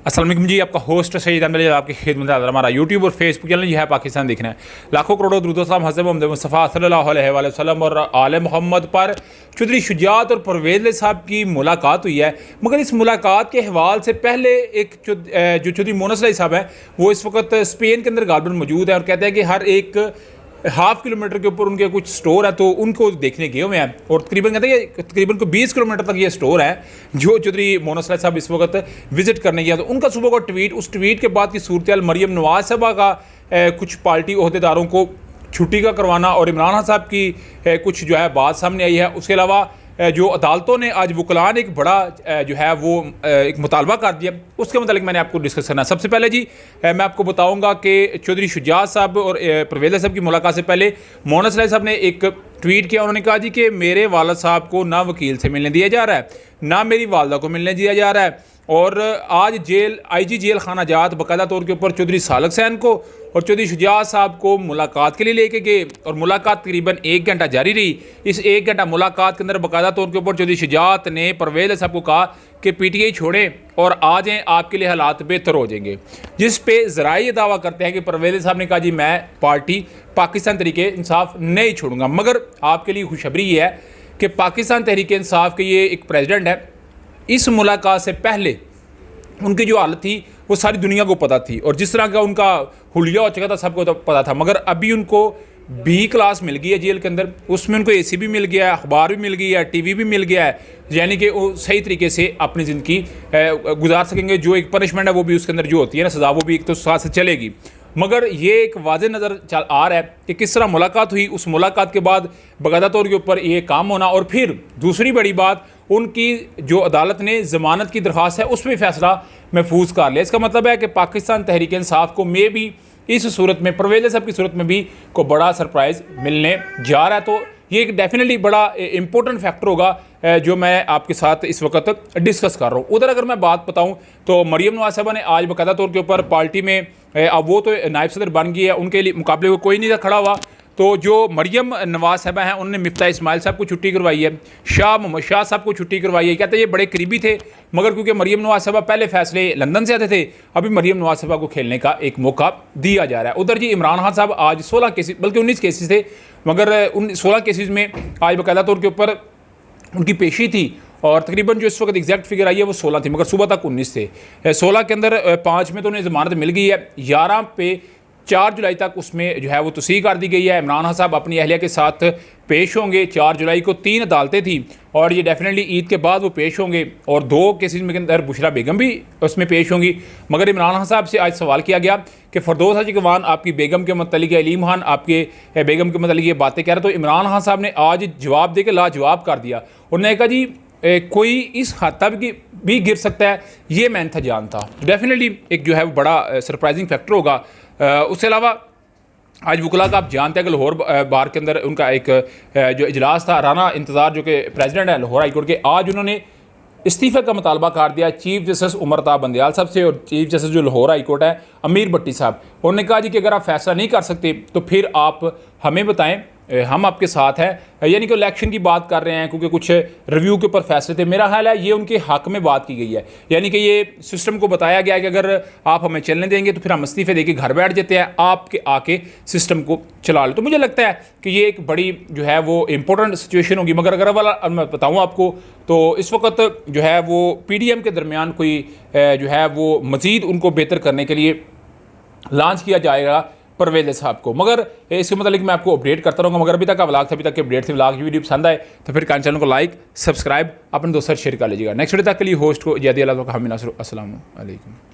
अस्सलाम वालेकुम जी, आपका होस्ट सईद अहमद आपकी खिदमत है। हमारा यूट्यूब और फेसबुक चैनल जो है पाकिस्तान देखना है। लाखों करोड़ों दुरूद सलाम हज़रत मोहम्मद मुस्तफ़ा सल्लल्लाहु अलैहि वसल्लम और आले मोहम्मद पर चौधरी शुजात और परवेज़ साहब की मुलाकात हुई है। मगर इस मुलाकात के हवाले से पहले एक जो चौधरी मोनस साहब हैं वो इस वक्त स्पेन के अंदर गालबन मौजूद है और कहते हैं कि हर एक हाफ किलोमीटर के ऊपर उनके कुछ स्टोर है तो उनको देखने गए हुए हैं और तकरीबन कहते हैं कि तकरीबन को 20 किलोमीटर तक ये स्टोर है जो चौधरी मोनस साहब इस वक्त विजिट करने गया। तो उनका सुबह का ट्वीट, उस ट्वीट के बाद की सूरत मरीम नवाज साहबा का कुछ पार्टी अहदेदारों को छुट्टी का करवाना और इमरान खान साहब की कुछ जो है बात सामने आई है। उसके अलावा जो अदालतों ने आज वकला ने एक बड़ा जो है वो एक मुतालबा कर दिया, उसके मतलब मैंने आपको डिस्कस करना है। सबसे पहले जी मैं आपको बताऊंगा कि चौधरी शुजात साहब और परवेज़ साहब की मुलाकात से पहले मोनस साहब ने एक ट्वीट किया। उन्होंने कहा जी कि मेरे वालिद साहब को ना वकील से मिलने दिया जा रहा है, ना मेरी वालदा को मिलने दिया जा रहा है और आज IG जेल खाना जात बाकायदा तौर के ऊपर चौधरी सालक सैन को और चौधरी शुजात साहब को मुलाकात के लिए लेके गए और मुलाकात तकरीबन 1 घंटा जारी रही। इस 1 घंटा मुलाकात के अंदर बाकायदा तौर के ऊपर चौधरी शुजात ने परवेज़ साहब को कहा कि PTI छोड़ें और आ जाएँ, आपके लिए हालात बेहतर हो जाएंगे। जिस पे ज़राए दावा करते हैं कि परवेज़ साहब ने कहा जी मैं पार्टी पाकिस्तान तहरीके इंसाफ नहीं छोड़ूंगा। मगर आपके लिए खुशखबरी ये है कि पाकिस्तान तहरीके इंसाफ के ये एक प्रेसिडेंट है, इस मुलाकात से पहले उनकी जो हालत थी वो सारी दुनिया को पता थी और जिस तरह का उनका हुलिया हो चुका था सबको तो पता था। मगर अभी उनको B क्लास मिल गई है जेल के अंदर, उसमें उनको AC भी मिल गया है, अखबार भी मिल गया है, TV भी मिल गया है, यानी कि वो सही तरीके से अपनी ज़िंदगी गुजार सकेंगे। जो एक पनिशमेंट है वो भी उसके अंदर जो होती है ना सज़ा, वो भी एक तो साथ से चलेगी। मगर ये एक वाज़े नज़र आ रहा है कि किस तरह मुलाकात हुई, उस मुलाकात के बाद बाकायदा तौर के ऊपर ये काम होना और फिर दूसरी बड़ी बात उनकी जो अदालत ने ज़मानत की दरख्वास्त है उस पर फैसला महफूज कर लिया। इसका मतलब है कि पाकिस्तान तहरीक इंसाफ को मे भी इस सूरत में परवेज़ साहब की सूरत में भी को बड़ा सरप्राइज़ मिलने जा रहा है। तो ये एक डेफिनेटली बड़ा इंपॉर्टेंट फैक्टर होगा जो मैं आपके साथ इस वक्त डिस्कस कर रहा हूँ। उधर अगर मैं बात बताऊँ तो मरीम नवाज साहबा ने आज बाकायदा तौर के ऊपर पार्टी में अब वो तो नायब सदर बन गई है, उनके लिए मुकाबले में कोई नहीं था खड़ा हुआ। तो जो मरीम नवाज साहबा हैं उन्होंने मिफ्ता इस्माइल साहब को छुट्टी करवाई है, शाह मोहम्मद शाह साहब को छुट्टी करवाई है। कहते हैं ये बड़े करीबी थे मगर क्योंकि मरीम नवाज साहबा पहले फैसले लंदन से आते थे, अभी मरीम नवाज साहबा को खेलने का एक मौका दिया जा रहा है। उधर जी इमरान खान साहब आज 16 केसेस बल्कि 19 केसेस थे, मगर उन 16 केसेस में आज बाकायदा तौर के ऊपर उनकी पेशी थी और तकरीबन जो इस वक्त एग्जैक्ट फिगर आई है वो 16 थी, मगर सुबह तक 19 थे। 16 के अंदर 5 में तो उन्हें ज़मानत मिल गई है, 11 पे 4 जुलाई तक उसमें जो है वो तस्दीक कर दी गई है। इमरान खान साहब अपनी अहलिया के साथ पेश होंगे। 4 जुलाई को 3 अदालतें थी और ये डेफिनेटली ईद के बाद वो पेश होंगे और 2 केसेस में के अंदर बुशरा बेगम भी उसमें पेश होंगी। मगर इमरान खान साहब से आज सवाल किया गया कि फरदौस हाजी गवान आपकी बेगम के मतलब अलीम खान आपके बेगम के मतलब ये बातें कह रहे, तो इमरान खान साहब ने आज जवाब दे के लाजवाब कर दिया। उन्होंने कहा जी कोई इस हद तक भी गिर सकता है, ये मैं था जानता। डेफिनेटली एक जो है वो बड़ा सरप्राइजिंग फैक्टर होगा। उसके अलावा आज वकला का आप जानते हैं कि लाहौर बार के अंदर उनका एक जो इजलास था, राना इंतज़ार जो कि प्रेसिडेंट है लाहौर हाई कोर्ट के, आज उन्होंने इस्तीफ़े का मुतालबा कर दिया चीफ जस्टिस उमर ताब बंदयाल साहब से और चीफ जस्टिस जो लाहौर हाई कोर्ट है अमीर भट्टी साहब। उन्होंने कहा जी कि अगर आप फैसला नहीं कर सकते तो फिर आप हमें बताएं, हम आपके साथ हैं। यानी कि इलेक्शन की बात कर रहे हैं क्योंकि कुछ रिव्यू के ऊपर फैसले थे। मेरा ख्याल है ये उनके हक में बात की गई है, यानी कि ये सिस्टम को बताया गया है कि अगर आप हमें चलने देंगे तो फिर हम इस्तीफे देके घर बैठ जाते हैं, आपके आके सिस्टम को चला लो। तो मुझे लगता है कि ये एक बड़ी जो है वो इंपॉर्टेंट सिचुएशन होगी। मगर अगर वाला मैं बताऊँ आपको तो इस वक्त जो है वो PDM के दरमियान कोई जो है वो मज़ीद उनको बेहतर करने के लिए लॉन्च किया जाएगा परवेज़ साहब को। मगर इसके मतलब मैं आपको अपडेट करता रहूँगा। मगर अभी तक का व्लॉग अभी तक के अपडेट थे, व्लॉग की वीडियो पसंद आए तो फिर चैनल को लाइक सब्सक्राइब अपने दोस्तों से शेयर कर लीजिएगा। नेक्स्ट वीडियो तक के लिए होस्ट को इजाज़त, अल्लाह का हामी नासिर, अस्सलाम वालेकुम।